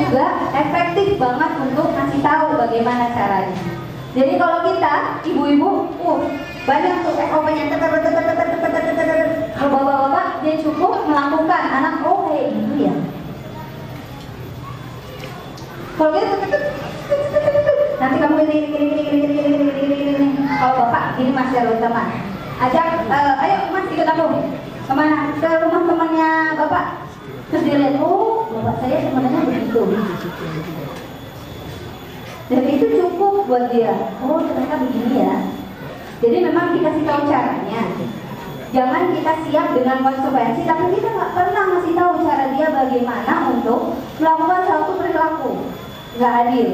juga efektif banget untuk ngasih tahu bagaimana caranya. Jadi kalau kita ibu-ibu, banyak tuh SOP-nya. Kalau bapak-bapak dia cukup melakukan, anak kayak gitu ya. Kalau kita nanti kamu gini. Kalau bapak ini masih ada teman, ajak, ayo mas ikut aku kemana? Ke rumah temannya bapak. Terus dia lihat, bapak saya sebenarnya begitu. Dan itu cukup buat dia. Ternyata begini ya. Jadi memang dikasih tahu caranya. Jangan kita siap dengan konsekuensi, tapi kita nggak pernah ngasih tahu cara dia bagaimana untuk melakukan suatu perilaku. Nggak adil.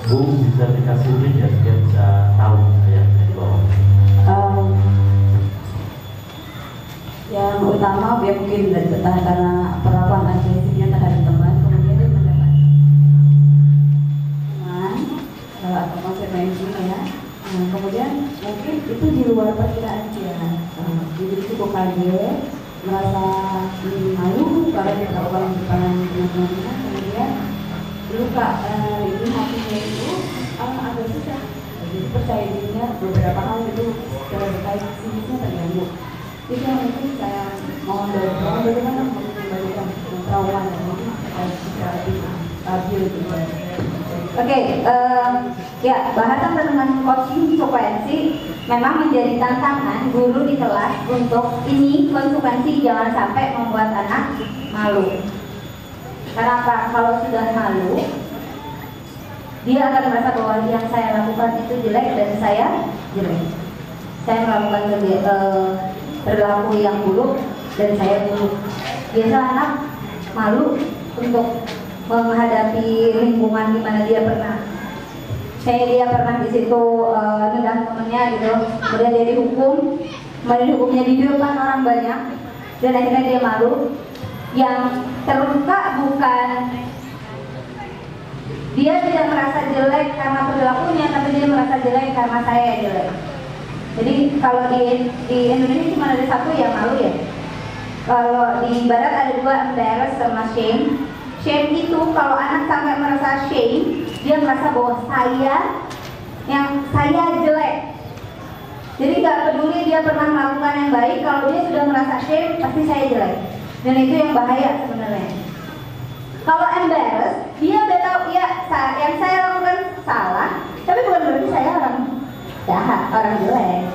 Bu, bisa dikasih link ya, biar bisa tahu yang di bawah. Yang utama dia mungkin karena perlakuan agresifnya terhadap teman, kemudian dia mendapat teman atau konsekuensinya ya. Kemudian mungkin itu di luar perkiraan dia, jadi cukup kaget, merasa malu karena dia melakukan kesalahan teman-temannya, kemudian luka ini hatinya itu agak susah, jadi percaya dirinya beberapa hal itu terkait psikisnya terganggu. Itu yang mungkin saya mohon dari Tuhan bagaimana mengembalikan trauma dan terkait secara stabil gitu. Oke, ya bahasan tentang konsekuensi memang menjadi tantangan guru di kelas untuk ini konsekuensi jangan sampai membuat anak malu. Kenapa? Kalau sudah malu, dia akan merasa bahwa yang saya lakukan itu jelek dan saya jelek. Saya melakukan perilaku yang buruk dan saya buruk. Biasa anak malu untuk menghadapi lingkungan di mana dia pernah. Dia pernah di situ nendang temennya gitu, kemudian dia dihukum, kemudian hukumnya di depan orang banyak, dan akhirnya dia malu. Yang terluka bukan dia tidak merasa jelek karena perilakunya, tapi dia merasa jelek karena saya jelek. Jadi kalau di Indonesia cuma ada satu yang malu ya. Kalau di Barat ada dua, embarrass sama shame. Shame itu kalau anak sampai merasa shame, dia merasa bahwa saya jelek. Jadi nggak peduli dia pernah melakukan yang baik, kalau dia sudah merasa shame, pasti saya jelek. Dan itu yang bahaya sebenarnya. Kalau embarrass, dia udah tahu ya yang saya lakukan salah, tapi bukan berarti saya orang jahat, orang jelek.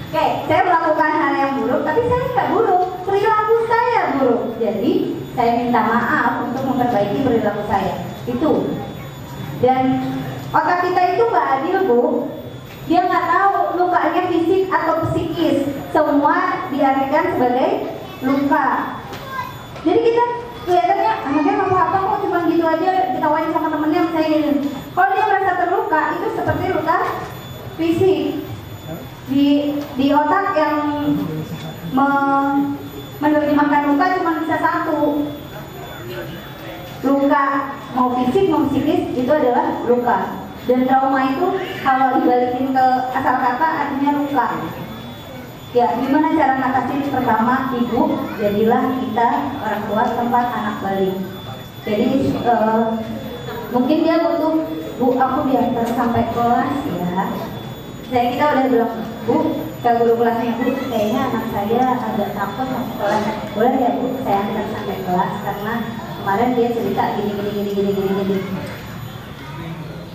Oke, saya melakukan hal yang buruk, tapi saya nggak buruk, perilaku saya buruk. Jadi saya minta maaf untuk memperbaiki perilaku saya. Itu. Dan otak kita itu nggak adil, Bu. Dia nggak tahu lukanya fisik atau psikis, semua diartikan sebagai luka. Jadi kita kelihatannya anaknya nggak apa-apa kok, cuma gitu aja ditawain sama temennya saya gini. Kalau dia merasa terluka, itu seperti luka fisik di otak yang menerjemahkan luka cuma bisa satu. Luka mau fisik mau psikis itu adalah luka. Dan trauma itu kalau dibalikin ke asal kata artinya luka. Ya, gimana cara ngatasin? Pertama, ibu, jadilah kita orang tua tempat anak balik. Jadi mungkin dia butuh, Bu, aku diantar sampai kelas ya. Kita udah bilang, Bu, ke guru kelasnya, Bu, kayaknya anak saya agak takut masuk kelas. Boleh ya Bu, saya antar sampai kelas karena kemarin dia cerita gini.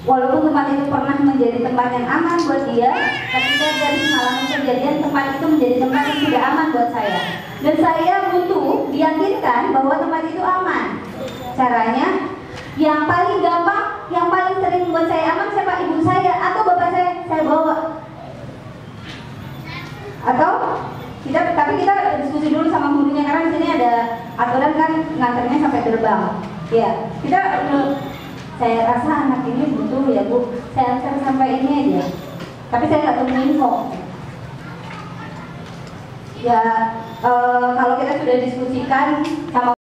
Walaupun tempat itu pernah menjadi tempat yang aman buat dia, ketika dari mengalami kejadian tempat itu menjadi tempat yang tidak aman buat saya. Dan saya butuh diyakinkan bahwa tempat itu aman. Caranya, yang paling gampang, yang paling sering membuat saya aman siapa? Ibu saya atau bapak saya bawa. Atau tapi kita diskusi dulu sama gurunya karena di sini ada aturan kan nganternya sampai gerbang. Ya, saya rasa anak ini butuh ya Bu, saya antar sampai ini aja. Tapi saya nggak tunggu info. Ya, kalau kita sudah diskusikan sama